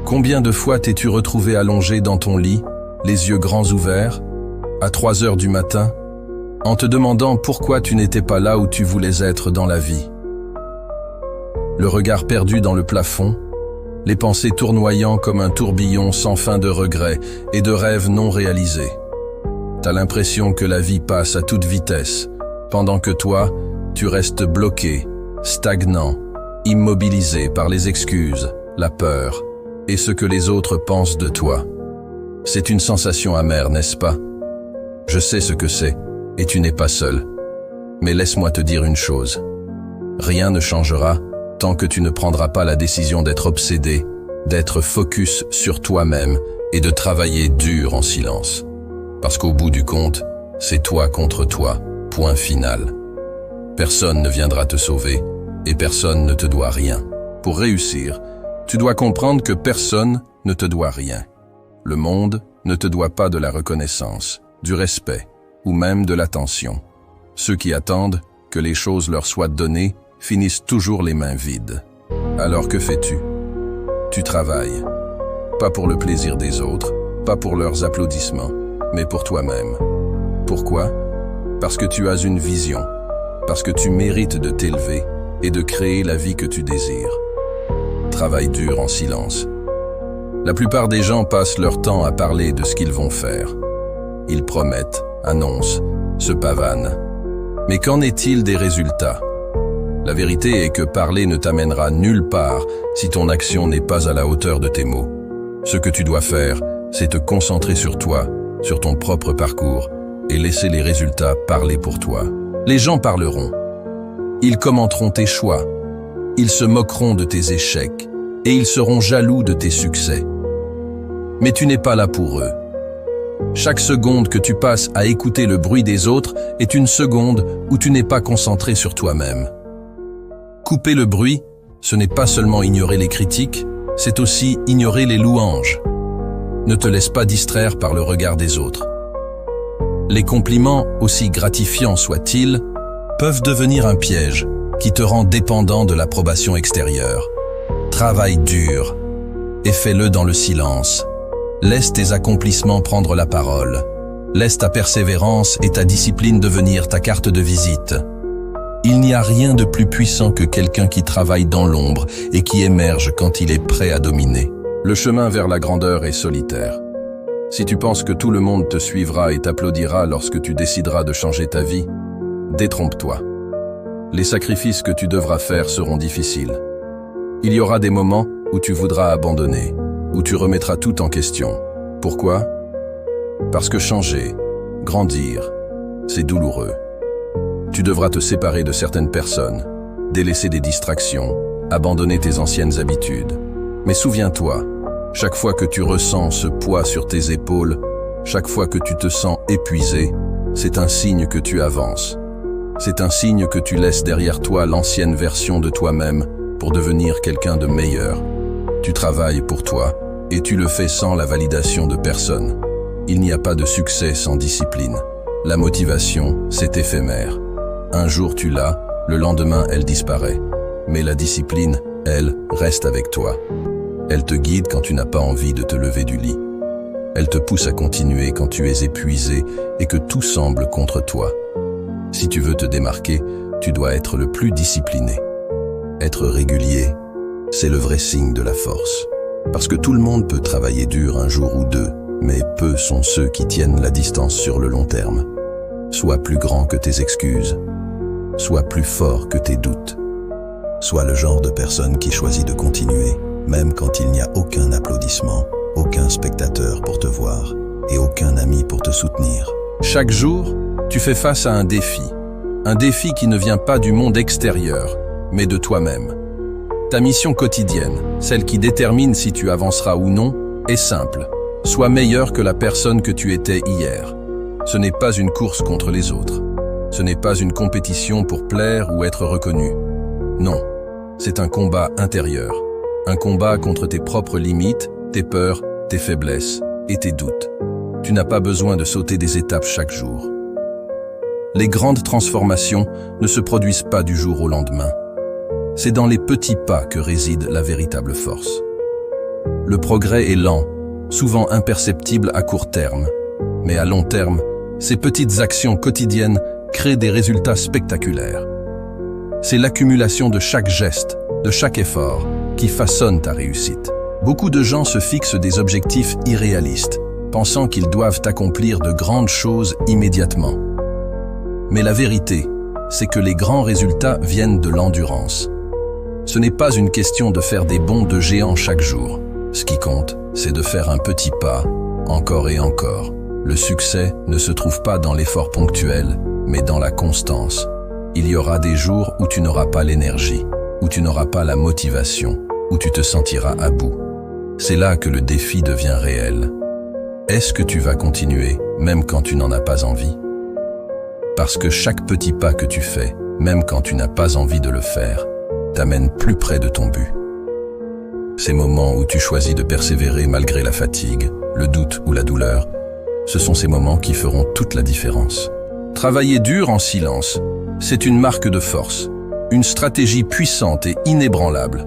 Combien de fois t'es-tu retrouvé allongé dans ton lit, les yeux grands ouverts, à 3 heures du matin, en te demandant pourquoi tu n'étais pas là où tu voulais être dans la vie? Le regard perdu dans le plafond, les pensées tournoyant comme un tourbillon sans fin de regrets et de rêves non réalisés. T'as l'impression que la vie passe à toute vitesse, pendant que toi, tu restes bloqué, stagnant, immobilisé par les excuses, la peur et ce que les autres pensent de toi. C'est une sensation amère, n'est-ce pas? Je sais ce que c'est, et tu n'es pas seul. Mais laisse-moi te dire une chose. Rien ne changera tant que tu ne prendras pas la décision d'être obsédé, d'être focus sur toi-même et de travailler dur en silence. Parce qu'au bout du compte, c'est toi contre toi, point final. Personne ne viendra te sauver et personne ne te doit rien. Pour réussir, tu dois comprendre que personne ne te doit rien. Le monde ne te doit pas de la reconnaissance, du respect ou même de l'attention. Ceux qui attendent que les choses leur soient données finissent toujours les mains vides. Alors que fais-tu? Tu travailles. Pas pour le plaisir des autres, pas pour leurs applaudissements, mais pour toi-même. Pourquoi? Parce que tu as une vision, parce que tu mérites de t'élever et de créer la vie que tu désires. Travaille dur en silence. La plupart des gens passent leur temps à parler de ce qu'ils vont faire. Ils promettent, annoncent, se pavanent. Mais qu'en est-il des résultats? La vérité est que parler ne t'amènera nulle part si ton action n'est pas à la hauteur de tes mots. Ce que tu dois faire, c'est te concentrer sur toi, sur ton propre parcours, et laisser les résultats parler pour toi. Les gens parleront. Ils commenteront tes choix. Ils se moqueront de tes échecs, et ils seront jaloux de tes succès. Mais tu n'es pas là pour eux. Chaque seconde que tu passes à écouter le bruit des autres est une seconde où tu n'es pas concentré sur toi-même. Couper le bruit, ce n'est pas seulement ignorer les critiques, c'est aussi ignorer les louanges. Ne te laisse pas distraire par le regard des autres. Les compliments, aussi gratifiants soient-ils, peuvent devenir un piège qui te rend dépendant de l'approbation extérieure. Travaille dur et fais-le dans le silence. Laisse tes accomplissements prendre la parole. Laisse ta persévérance et ta discipline devenir ta carte de visite. Il n'y a rien de plus puissant que quelqu'un qui travaille dans l'ombre et qui émerge quand il est prêt à dominer. Le chemin vers la grandeur est solitaire. Si tu penses que tout le monde te suivra et t'applaudira lorsque tu décideras de changer ta vie, détrompe-toi. Les sacrifices que tu devras faire seront difficiles. Il y aura des moments où tu voudras abandonner, où tu remettras tout en question. Pourquoi? Parce que changer, grandir, c'est douloureux. Tu devras te séparer de certaines personnes, délaisser des distractions, abandonner tes anciennes habitudes. Mais souviens-toi, chaque fois que tu ressens ce poids sur tes épaules, chaque fois que tu te sens épuisé, c'est un signe que tu avances. C'est un signe que tu laisses derrière toi l'ancienne version de toi-même pour devenir quelqu'un de meilleur. Tu travailles pour toi et tu le fais sans la validation de personne. Il n'y a pas de succès sans discipline. La motivation, c'est éphémère. Un jour tu l'as, le lendemain elle disparaît. Mais la discipline, elle, reste avec toi. Elle te guide quand tu n'as pas envie de te lever du lit. Elle te pousse à continuer quand tu es épuisé et que tout semble contre toi. Si tu veux te démarquer, tu dois être le plus discipliné. Être régulier, c'est le vrai signe de la force. Parce que tout le monde peut travailler dur un jour ou deux, mais peu sont ceux qui tiennent la distance sur le long terme. Sois plus grand que tes excuses. Sois plus fort que tes doutes. Sois le genre de personne qui choisit de continuer, même quand il n'y a aucun applaudissement, aucun spectateur pour te voir et aucun ami pour te soutenir. Chaque jour, tu fais face à un défi qui ne vient pas du monde extérieur, mais de toi-même. Ta mission quotidienne, celle qui détermine si tu avanceras ou non, est simple. Sois meilleur que la personne que tu étais hier. Ce n'est pas une course contre les autres. Ce n'est pas une compétition pour plaire ou être reconnu. Non, c'est un combat intérieur. Un combat contre tes propres limites, tes peurs, tes faiblesses et tes doutes. Tu n'as pas besoin de sauter des étapes chaque jour. Les grandes transformations ne se produisent pas du jour au lendemain. C'est dans les petits pas que réside la véritable force. Le progrès est lent, souvent imperceptible à court terme. Mais à long terme, ces petites actions quotidiennes créent des résultats spectaculaires. C'est l'accumulation de chaque geste, de chaque effort, qui façonne ta réussite. Beaucoup de gens se fixent des objectifs irréalistes, pensant qu'ils doivent accomplir de grandes choses immédiatement. Mais la vérité, c'est que les grands résultats viennent de l'endurance. Ce n'est pas une question de faire des bonds de géant chaque jour. Ce qui compte, c'est de faire un petit pas, encore et encore. Le succès ne se trouve pas dans l'effort ponctuel, mais dans la constance. Il y aura des jours où tu n'auras pas l'énergie, où tu n'auras pas la motivation, où tu te sentiras à bout. C'est là que le défi devient réel. Est-ce que tu vas continuer, même quand tu n'en as pas envie? Parce que chaque petit pas que tu fais, même quand tu n'as pas envie de le faire, t'amène plus près de ton but. Ces moments où tu choisis de persévérer malgré la fatigue, le doute ou la douleur, ce sont ces moments qui feront toute la différence. Travailler dur en silence, c'est une marque de force, une stratégie puissante et inébranlable.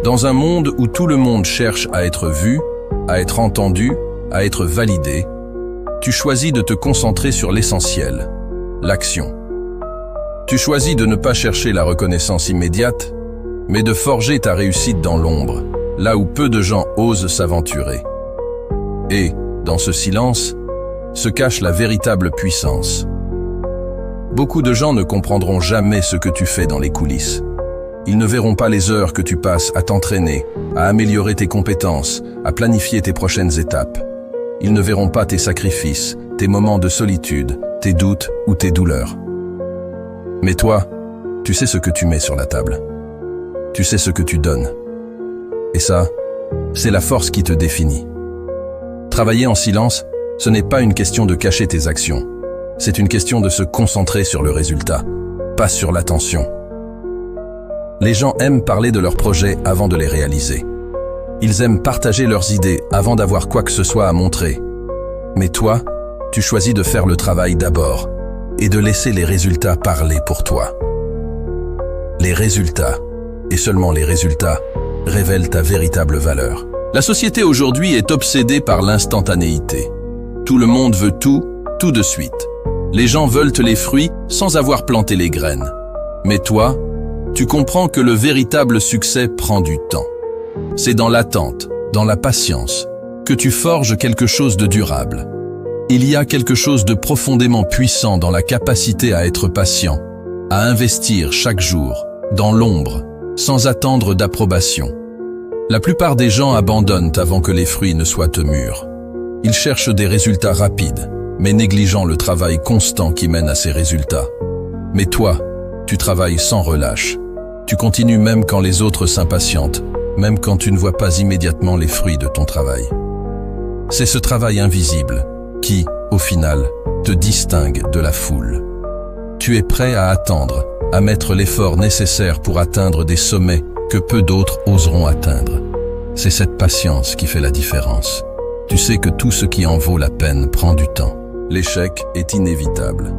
Dans un monde où tout le monde cherche à être vu, à être entendu, à être validé, tu choisis de te concentrer sur l'essentiel, l'action. Tu choisis de ne pas chercher la reconnaissance immédiate, mais de forger ta réussite dans l'ombre, là où peu de gens osent s'aventurer. Et, dans ce silence, se cache la véritable puissance. Beaucoup de gens ne comprendront jamais ce que tu fais dans les coulisses. Ils ne verront pas les heures que tu passes à t'entraîner, à améliorer tes compétences, à planifier tes prochaines étapes. Ils ne verront pas tes sacrifices, tes moments de solitude, tes doutes ou tes douleurs. Mais toi, tu sais ce que tu mets sur la table. Tu sais ce que tu donnes. Et ça, c'est la force qui te définit. Travailler en silence, ce n'est pas une question de cacher tes actions. C'est une question de se concentrer sur le résultat, pas sur l'attention. Les gens aiment parler de leurs projets avant de les réaliser. Ils aiment partager leurs idées avant d'avoir quoi que ce soit à montrer. Mais toi, tu choisis de faire le travail d'abord et de laisser les résultats parler pour toi. Les résultats, et seulement les résultats, révèlent ta véritable valeur. La société aujourd'hui est obsédée par l'instantanéité. Tout le monde veut tout de suite. Les gens veulent les fruits sans avoir planté les graines. Mais toi, tu comprends que le véritable succès prend du temps. C'est dans l'attente, dans la patience, que tu forges quelque chose de durable. Il y a quelque chose de profondément puissant dans la capacité à être patient, à investir chaque jour, dans l'ombre, sans attendre d'approbation. La plupart des gens abandonnent avant que les fruits ne soient mûrs. Ils cherchent des résultats rapides, mais négligeant le travail constant qui mène à ces résultats. Mais toi, tu travailles sans relâche. Tu continues même quand les autres s'impatientent, même quand tu ne vois pas immédiatement les fruits de ton travail. C'est ce travail invisible qui, au final, te distingue de la foule. Tu es prêt à attendre, à mettre l'effort nécessaire pour atteindre des sommets que peu d'autres oseront atteindre. C'est cette patience qui fait la différence. Tu sais que tout ce qui en vaut la peine prend du temps. L'échec est inévitable.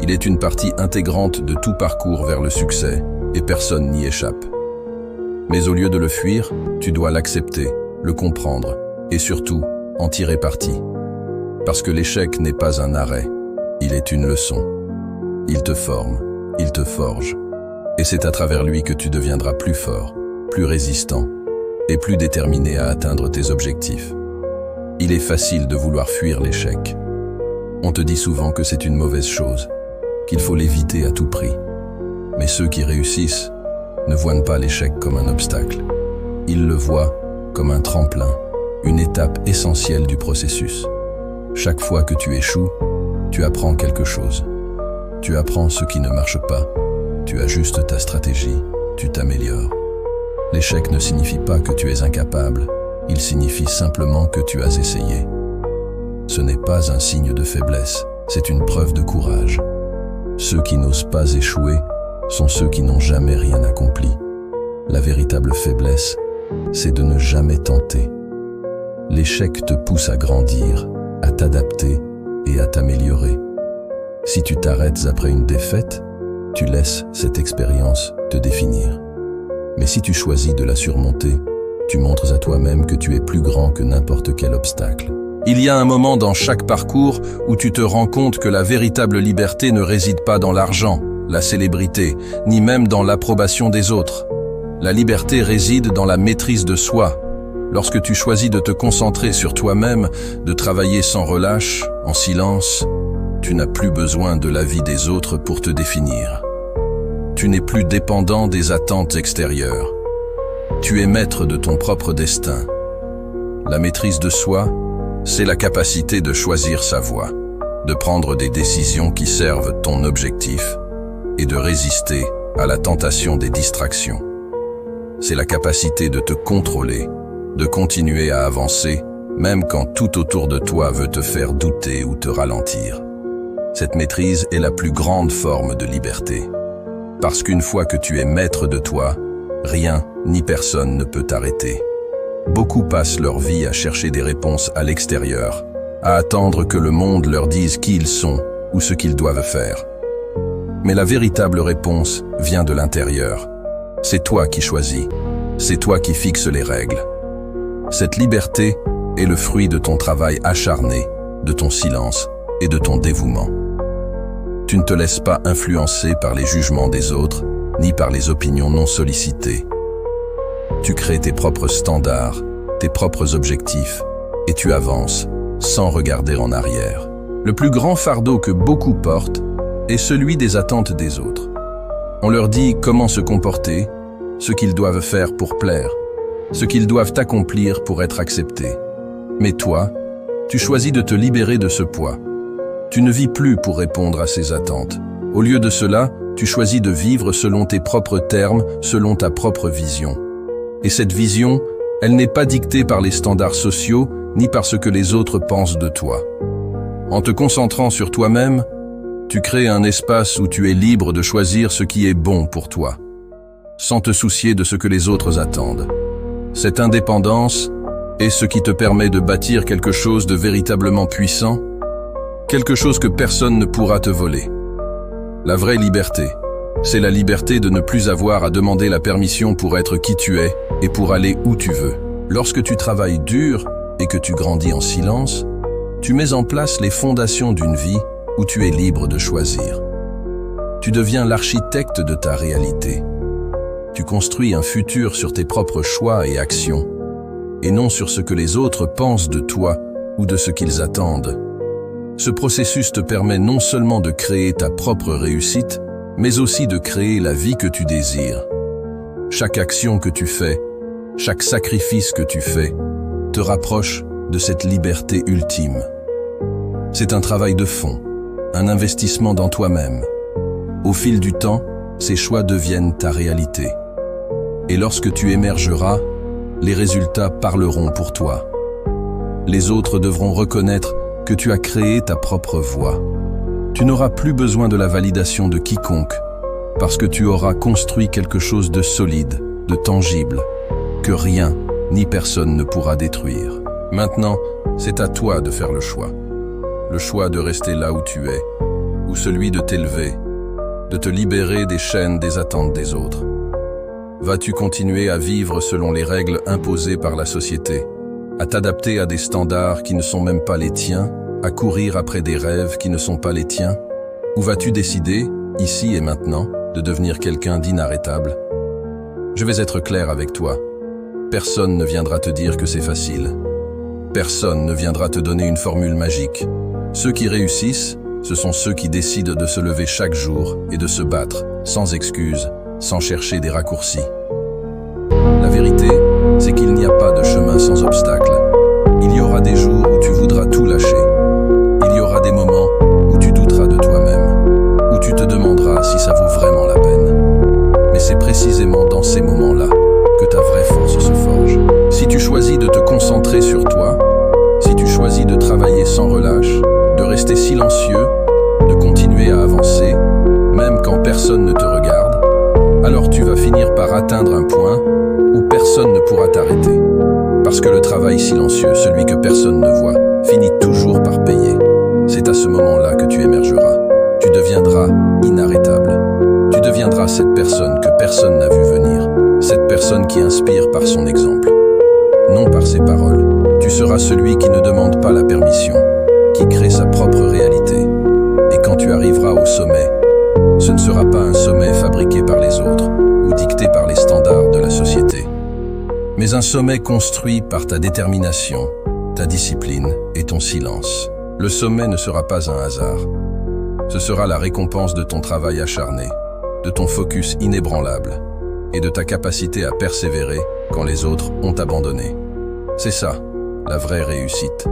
Il est une partie intégrante de tout parcours vers le succès, et personne n'y échappe. Mais au lieu de le fuir, tu dois l'accepter, le comprendre, et surtout, en tirer parti. Parce que l'échec n'est pas un arrêt, il est une leçon. Il te forme, il te forge. Et c'est à travers lui que tu deviendras plus fort, plus résistant, et plus déterminé à atteindre tes objectifs. Il est facile de vouloir fuir l'échec. On te dit souvent que c'est une mauvaise chose, qu'il faut l'éviter à tout prix. Mais ceux qui réussissent ne voient pas l'échec comme un obstacle. Ils le voient comme un tremplin, une étape essentielle du processus. Chaque fois que tu échoues, tu apprends quelque chose. Tu apprends ce qui ne marche pas, tu ajustes ta stratégie, tu t'améliores. L'échec ne signifie pas que tu es incapable, il signifie simplement que tu as essayé. Ce n'est pas un signe de faiblesse, c'est une preuve de courage. Ceux qui n'osent pas échouer sont ceux qui n'ont jamais rien accompli. La véritable faiblesse, c'est de ne jamais tenter. L'échec te pousse à grandir, à t'adapter et à t'améliorer. Si tu t'arrêtes après une défaite, tu laisses cette expérience te définir. Mais si tu choisis de la surmonter, Tu montres à toi-même que tu es plus grand que n'importe quel obstacle. Il y a un moment dans chaque parcours où tu te rends compte que la véritable liberté ne réside pas dans l'argent, la célébrité, ni même dans l'approbation des autres. La liberté réside dans la maîtrise de soi. Lorsque tu choisis de te concentrer sur toi-même, de travailler sans relâche, en silence, tu n'as plus besoin de l'avis des autres pour te définir. Tu n'es plus dépendant des attentes extérieures. Tu es maître de ton propre destin. La maîtrise de soi, c'est la capacité de choisir sa voie, de prendre des décisions qui servent ton objectif et de résister à la tentation des distractions. C'est la capacité de te contrôler, de continuer à avancer, même quand tout autour de toi veut te faire douter ou te ralentir. Cette maîtrise est la plus grande forme de liberté. Parce qu'une fois que tu es maître de toi, rien ni personne ne peut t'arrêter. Beaucoup passent leur vie à chercher des réponses à l'extérieur, à attendre que le monde leur dise qui ils sont ou ce qu'ils doivent faire. Mais la véritable réponse vient de l'intérieur. C'est toi qui choisis, c'est toi qui fixes les règles. Cette liberté est le fruit de ton travail acharné, de ton silence et de ton dévouement. Tu ne te laisses pas influencer par les jugements des autres, ni par les opinions non sollicitées. Tu crées tes propres standards, tes propres objectifs, et tu avances sans regarder en arrière. Le plus grand fardeau que beaucoup portent est celui des attentes des autres. On leur dit comment se comporter, ce qu'ils doivent faire pour plaire, ce qu'ils doivent accomplir pour être acceptés. Mais toi, tu choisis de te libérer de ce poids. Tu ne vis plus pour répondre à ces attentes. Au lieu de cela, tu choisis de vivre selon tes propres termes, selon ta propre vision. Et cette vision, elle n'est pas dictée par les standards sociaux, ni par ce que les autres pensent de toi. En te concentrant sur toi-même, tu crées un espace où tu es libre de choisir ce qui est bon pour toi, sans te soucier de ce que les autres attendent. Cette indépendance est ce qui te permet de bâtir quelque chose de véritablement puissant, quelque chose que personne ne pourra te voler. La vraie liberté, c'est la liberté de ne plus avoir à demander la permission pour être qui tu es et pour aller où tu veux. Lorsque tu travailles dur et que tu grandis en silence, tu mets en place les fondations d'une vie où tu es libre de choisir. Tu deviens l'architecte de ta réalité. Tu construis un futur sur tes propres choix et actions, et non sur ce que les autres pensent de toi ou de ce qu'ils attendent. Ce processus te permet non seulement de créer ta propre réussite, mais aussi de créer la vie que tu désires. Chaque action que tu fais, chaque sacrifice que tu fais, te rapproche de cette liberté ultime. C'est un travail de fond, un investissement dans toi-même. Au fil du temps, ces choix deviennent ta réalité. Et lorsque tu émergeras, les résultats parleront pour toi. Les autres devront reconnaître que tu as créé ta propre voie. Tu n'auras plus besoin de la validation de quiconque, parce que tu auras construit quelque chose de solide, de tangible, que rien ni personne ne pourra détruire. Maintenant, c'est à toi de faire le choix. Le choix de rester là où tu es, ou celui de t'élever, de te libérer des chaînes des attentes des autres. Vas-tu continuer à vivre selon les règles imposées par la société, à t'adapter à des standards qui ne sont même pas les tiens, à courir après des rêves qui ne sont pas les tiens? Ou vas-tu décider, ici et maintenant, de devenir quelqu'un d'inarrêtable? Je vais être clair avec toi. Personne ne viendra te dire que c'est facile. Personne ne viendra te donner une formule magique. Ceux qui réussissent, ce sont ceux qui décident de se lever chaque jour et de se battre, sans excuses, sans chercher des raccourcis. La vérité, c'est qu'il n'y a pas de chemin sans obstacle. Il y aura des jours où tu voudras tout lâcher. Il y aura des moments où tu douteras de toi-même, où tu te demanderas si ça vaut vraiment la peine. Mais c'est précisément dans ces moments-là que ta vraie force se forge. Si tu choisis de te concentrer sur toi, si tu choisis de travailler sans relâche, de rester silencieux, de continuer à avancer, même quand personne ne te regarde, alors tu vas finir par atteindre un point où personne ne pourra t'arrêter. Parce que le travail silencieux, celui que personne ne voit, finit toujours par payer. C'est à ce moment-là que tu émergeras. Tu deviendras inarrêtable. Tu deviendras cette personne que personne n'a vu venir. Cette personne qui inspire par son exemple. non par ses paroles. Tu seras celui qui ne demande pas la permission, qui crée sa propre réalité. Et quand tu arriveras au sommet, ce ne sera pas un sommet fabriqué par les autres ou dicté par les standards de la société, mais un sommet construit par ta détermination, ta discipline et ton silence. Le sommet ne sera pas un hasard. Ce sera la récompense de ton travail acharné, de ton focus inébranlable et de ta capacité à persévérer quand les autres ont abandonné. C'est ça, la vraie réussite.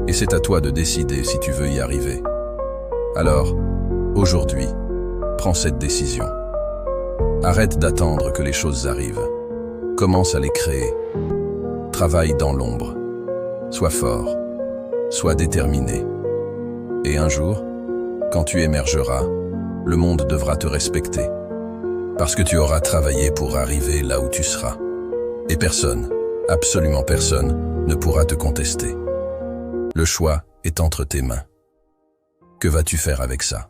Et c'est à toi de décider si tu veux y arriver. Alors, aujourd'hui, prends cette décision. Arrête d'attendre que les choses arrivent. Commence à les créer. Travaille dans l'ombre. Sois fort. Sois déterminé. Et un jour, quand tu émergeras, le monde devra te respecter. Parce que tu auras travaillé pour arriver là où tu seras. Et personne, absolument personne, ne pourra te contester. Le choix est entre tes mains. Que vas-tu faire avec ça ?